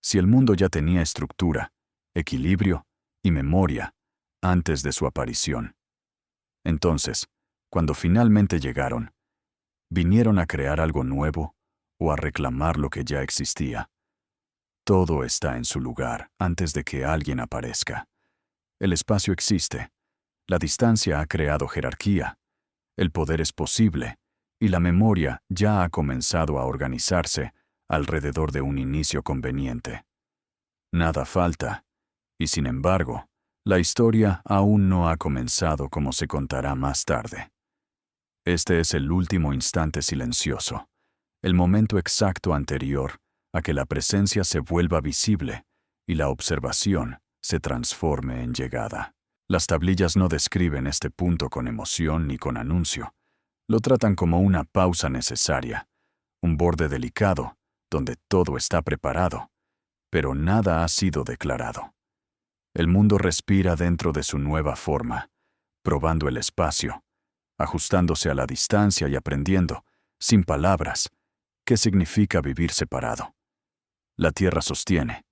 S1: Si el mundo ya tenía estructura, equilibrio y memoria antes de su aparición, entonces, cuando finalmente llegaron, ¿vinieron a crear algo nuevo o a reclamar lo que ya existía? Todo está en su lugar antes de que alguien aparezca. El espacio existe, la distancia ha creado jerarquía, el poder es posible, y la memoria ya ha comenzado a organizarse alrededor de un inicio conveniente. Nada falta, y sin embargo, la historia aún no ha comenzado como se contará más tarde. Este es el último instante silencioso, el momento exacto anterior a que la presencia se vuelva visible y la observación se transforme en llegada. Las tablillas no describen este punto con emoción ni con anuncio. Lo tratan como una pausa necesaria, un borde delicado, donde todo está preparado, pero nada ha sido declarado. El mundo respira dentro de su nueva forma, probando el espacio, ajustándose a la distancia y aprendiendo, sin palabras, qué significa vivir separado. La tierra sostiene,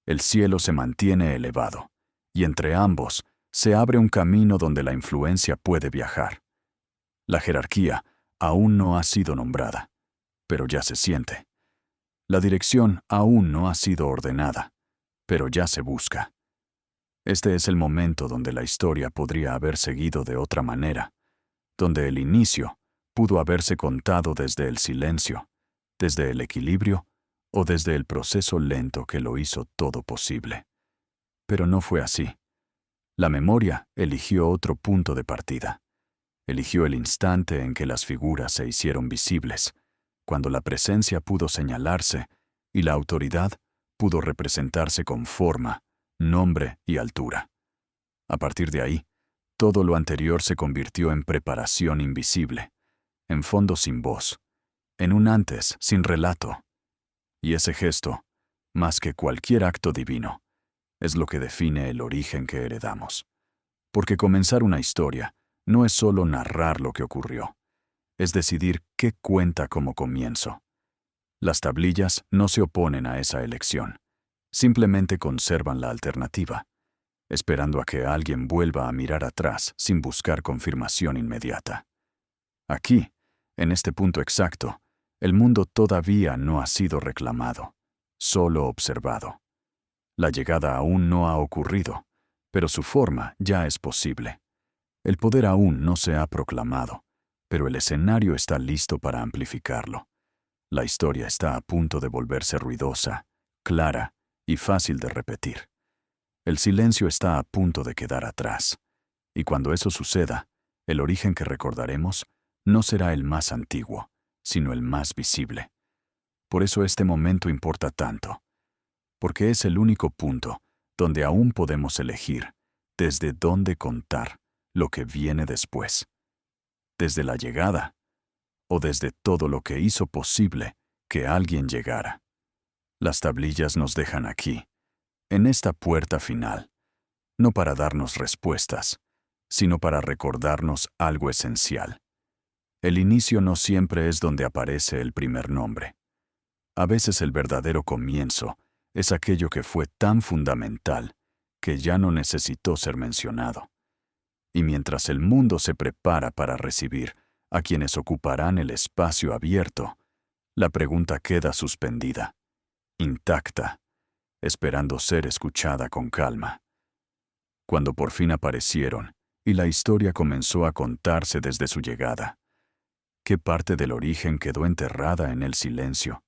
S1: el cielo se mantiene elevado, y entre ambos se abre un camino donde la influencia puede viajar. La jerarquía aún no ha sido nombrada, pero ya se siente. La dirección aún no ha sido ordenada, pero ya se busca. Este es el momento donde la historia podría haber seguido de otra manera, donde el inicio pudo haberse contado desde el silencio, desde el equilibrio o desde el proceso lento que lo hizo todo posible. Pero no fue así. La memoria eligió otro punto de partida. Eligió el instante en que las figuras se hicieron visibles, cuando la presencia pudo señalarse y la autoridad pudo representarse con forma, nombre y altura. A partir de ahí, Todo lo anterior se convirtió en preparación invisible, en fondo sin voz, en un antes sin relato. Y ese gesto, más que cualquier acto divino, es lo que define el origen que heredamos. Porque comenzar una historia no es solo narrar lo que ocurrió, es decidir qué cuenta como comienzo. Las tablillas no se oponen a esa elección, simplemente conservan la alternativa, esperando a que alguien vuelva a mirar atrás sin buscar confirmación inmediata. Aquí, en este punto exacto, el mundo todavía no ha sido reclamado, solo observado. La llegada aún no ha ocurrido, pero su forma ya es posible. El poder aún no se ha proclamado, pero el escenario está listo para amplificarlo. La historia está a punto de volverse ruidosa, clara y fácil de repetir. El silencio está a punto de quedar atrás, y cuando eso suceda, el origen que recordaremos no será el más antiguo, sino el más visible. Por eso este momento importa tanto, porque es el único punto donde aún podemos elegir desde dónde contar lo que viene después. Desde la llegada, o desde todo lo que hizo posible que alguien llegara. Las tablillas nos dejan aquí, en esta puerta final, no para darnos respuestas, sino para recordarnos algo esencial. El inicio no siempre es donde aparece el primer nombre. A veces el verdadero comienzo es aquello que fue tan fundamental que ya no necesitó ser mencionado. Y mientras el mundo se prepara para recibir a quienes ocuparán el espacio abierto, la pregunta queda suspendida, intacta, esperando ser escuchada con calma. Cuando por fin aparecieron y la historia comenzó a contarse desde su llegada, ¿qué parte del origen quedó enterrada en el silencio?